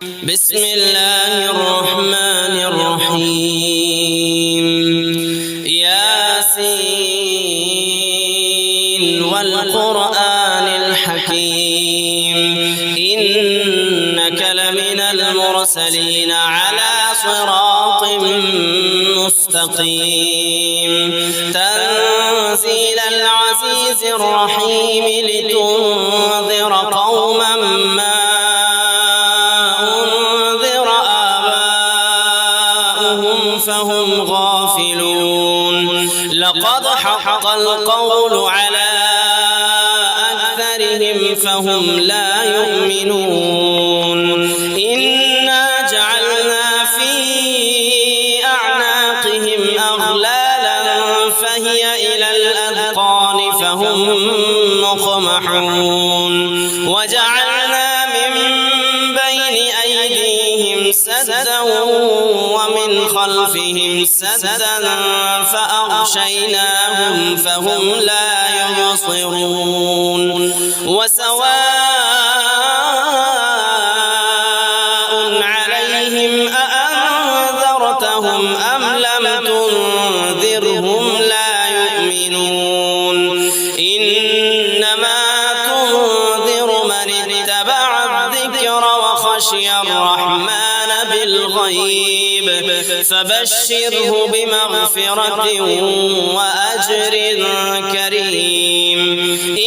بسم الله الرحمن الرحيم. ياسين والقرآن الحكيم إنك لمن المرسلين على صراط مستقيم تنزيل العزيز الرحيم لتنذر قوما ما أنذر آباؤهم فهم غافلون لقد حق القول على أكثرهم فهم لا يؤمنون إنا جعلنا في أعناقهم أغلالا فهي إلى الأذقان فهم مقمحون وجعلنا من بين أيديهم سدا ومن خلفهم سدا فأغشيناهم فهم لا يبصرون وسواء عليهم أأنذرتهم أم لم تنذرهم لا يؤمنون إنما تنذر من اتبع الذكر وخشي الرحمن بالغيب فبشره بمغفرة وأجر كريم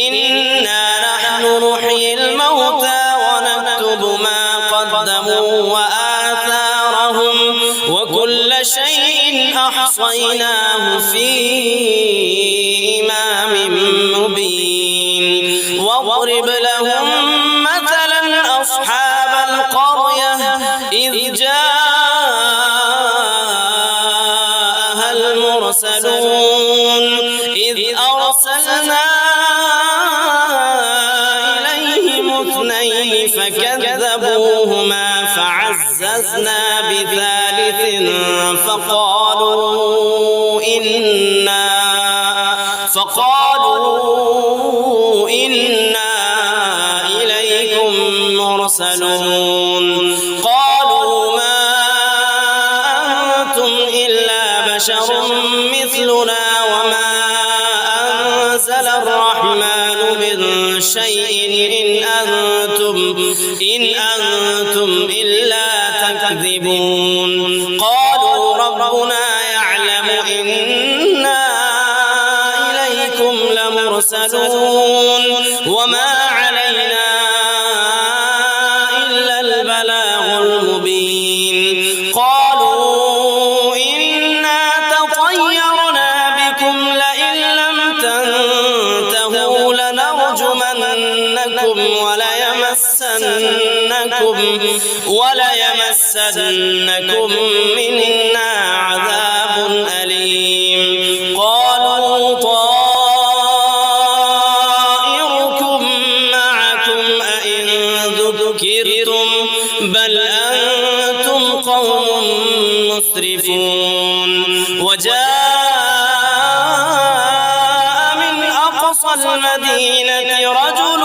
إنا نحن نحيي الموتى ونكتب ما قدموا وآثارهم وكل شيء أحصيناه في إمام مبين واضرب لهم مثلا أصحاب القرية إذ جاءها المرسلون إذ أرسلنا إليهم اثنين فكذبوهما فعززنا بثالث فقالوا إنا إليكم مرسلون قالوا ما أنتم إلا بشر مثلنا وما أنزل الرحمن من شيء إن أنتم إلا تكذبون قالوا ربنا يعلم إنا إليكم لمرسلون وما علينا إلا البلاغ المبين قالوا إنا تطيرنا بكم لئن لم تنتهوا لنرجمنكم وليمسنكم منا عذاب أليم قالوا طائركم معكم أئن ذكرتم بل أنتم قوم مسرفون وجاء من أقصى المدينة رجل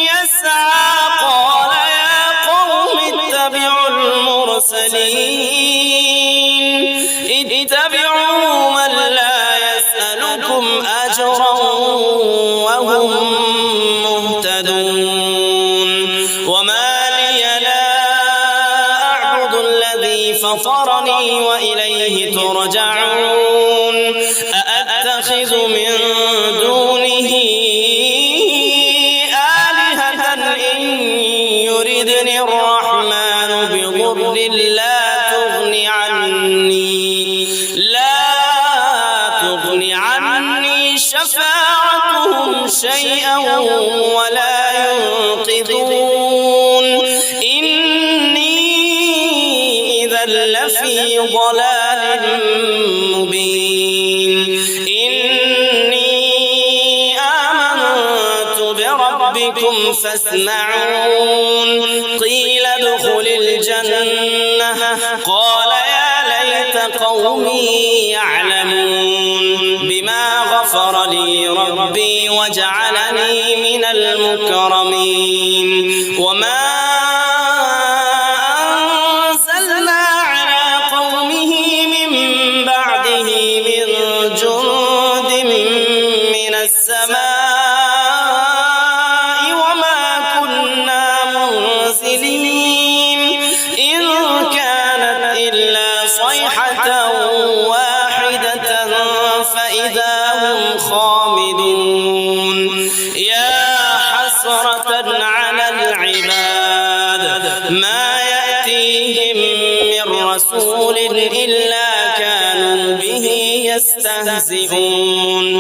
يسعى قال يا قوم اتبعوا المرسلين اتبعوا من لا يسألكم أجرا وهم مهتدون وما لي لا أعبد الذي فطرني وإليه ترجعون أأتخذ من دونه آلهة إن يردني الرحمن بضر لا تغني عني شفاعتهم شيئا ولا ينقذون إني إذا لفي ضلال مبين إني آمنت بربكم فاسمعون قيل ادخل الجنة قال يا ليت قومي يعلمون بما غفر لي ربي وجعلني من المكرمين وما سليم إن كانت إلا صيحة واحدة فإذا هم خامدون يا حسرة على العباد ما يأتيهم من رسول إلا كانوا به يستهزئون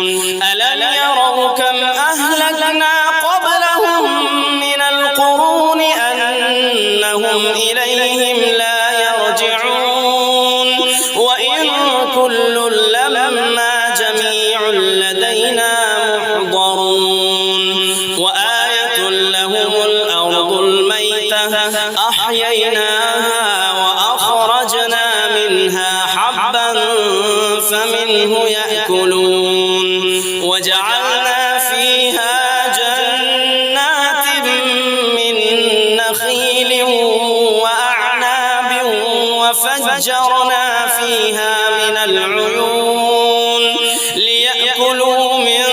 ألم يروا كم أهلكنا قبلهم من القرون أنهم إليهم لا يرجعون وإن كل لما جميع لدينا محضرون وآية لهم الأرض الميتة أحييناها وأخرجنا منها حبا فمنه يأكلون وجعلنا فيها جنات من نخيل وأعناب وفجرنا فيها من العيون ليأكلوا من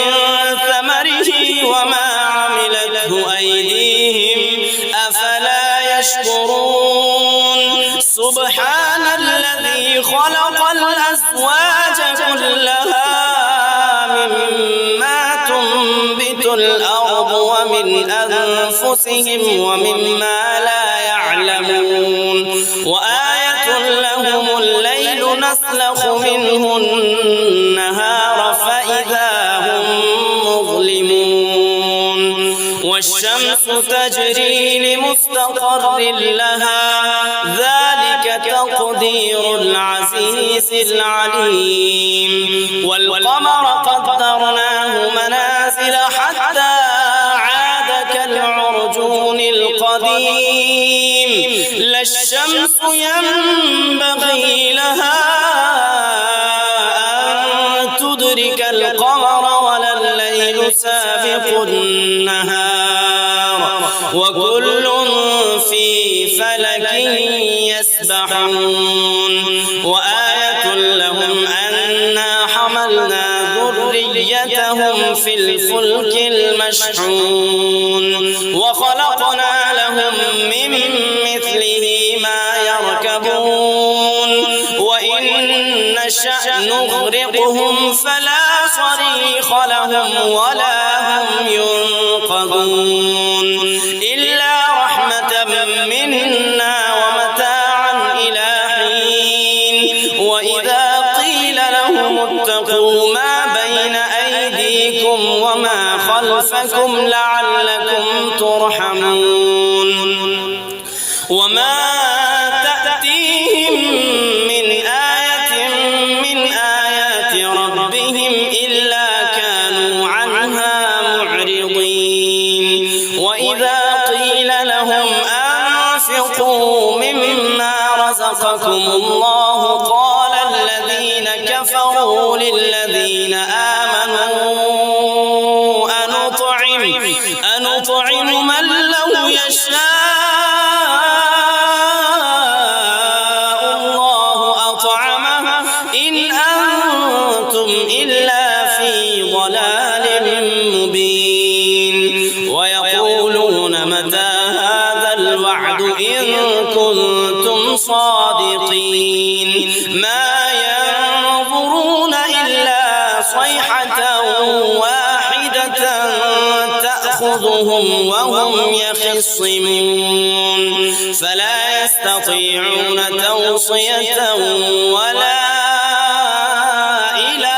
ثمره وما عملته أيديهم أفلا يشكرون سبحان الذي خلق الأزواج كلها مما تنبت الأرض ومن أنفسهم ومما لا يعلمون وآية لهم الليل نسلخ منه النهار فإذا هم مظلمون والشمس تجري لمستقر لها ذلك تقدير العزيز العليم والقمر قدرناه منازل حتى عاد كالعرجون القديم لا الشمس ينبغي لها أن تدرك القمر ولا الليل سابق النهار وكل في فلك يسبحون وآية لهم أنا حملنا ذريتهم في الفلك المشحون وخلقنا لهم من مثله ما يركبون وإن نشأ نغرقهم فلا صريخ لهم ولا هم ينقذون إلا رحمة منا ومتاعا إلى حين وإذا قيل لهم اتقوا ما بين أيديكم وما خلفكم لعلكم ترحمون وما تأتيهم من آية من آيات ربهم إلا كانوا عنها معرضين وإذا قيل لهم أنفقوا مما رزقكم الله قال الذين كفروا للذين آمنوا أنطعم من لو يشاء الله أطعمه إن أنتم إلا في ضلال مبين ويقولون متى هذا الوعد إن كنتم صادقين ما ينظرون إلا صيحة واحدة تأخذهم وهم يخصمون فلا يستطيعون توصية ولا إلى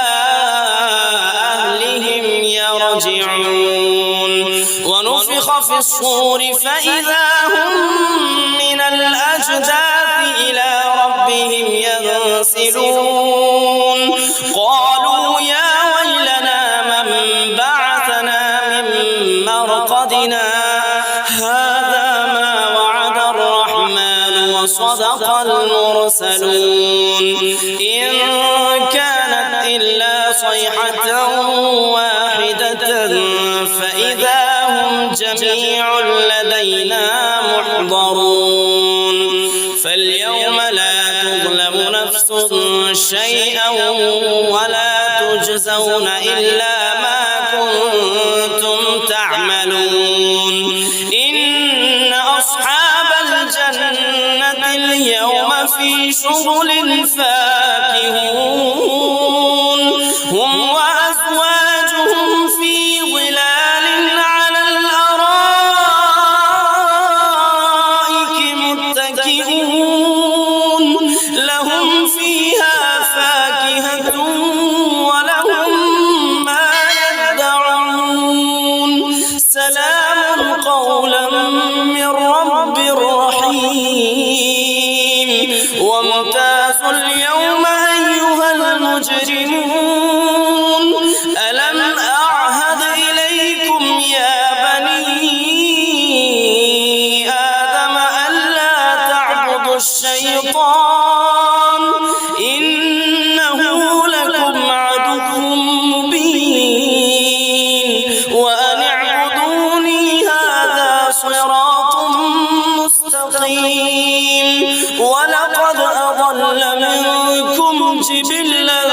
أهلهم يرجعون ونفخ في الصور فإذا هم من الأجداث إلى ربهم ينسلون قالوا يا ويلنا من بعثنا من مرقدنا هذا ما وعد الرحمن وصدق المرسلون إن كانت إلا صيحة واحدة فإذا هم جميع لدينا محضرون فاليوم لا تظلم نفس شيئا ولا تجزون إلا ما كنتم تعملون إن أصحاب اليوم في شغل فاكهون هم وأزواجهم في ظلال على الأرائك متكئون لهم فيها فاكهة ولهم ما يدعون سلام قولا من رب رحيم وامتازوا اليوم أيها المجرمون ألم أعهد إليكم يا بني آدم ألا تعبدوا الشيطان إنه لكم عدو مبين وأن اعبدوني هذا صراط مستقيم ولقد أضل منكم جبلا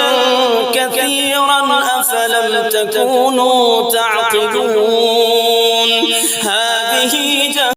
كثيرا أفلم تكونوا تعقلون